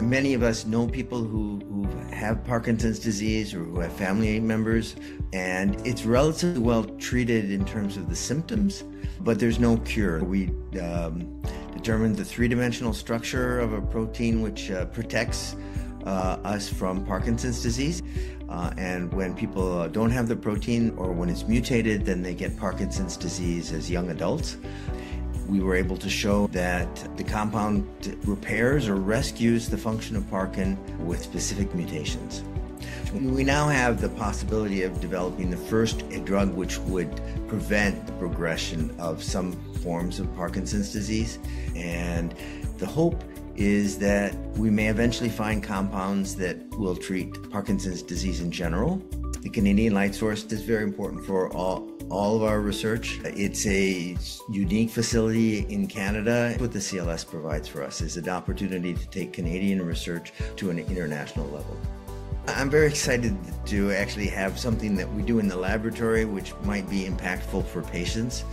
Many of us know people who have Parkinson's disease or who have family members, and it's relatively well treated in terms of the symptoms, but there's no cure. We determined the three-dimensional structure of a protein which protects us from Parkinson's disease. And when people don't have the protein, or when it's mutated, then they get Parkinson's disease as young adults. We were able to show that the compound repairs or rescues the function of parkin with specific mutations. We now have the possibility of developing the first drug which would prevent the progression of some forms of Parkinson's disease. And the hope is that we may eventually find compounds that will treat Parkinson's disease in general. The Canadian light source is very important for all of our research. It's a unique facility in Canada. What the c.l.s. provides for us is an opportunity to take Canadian research to an international level. I'm very excited to actually have something that we do in the laboratory which might be impactful for patients.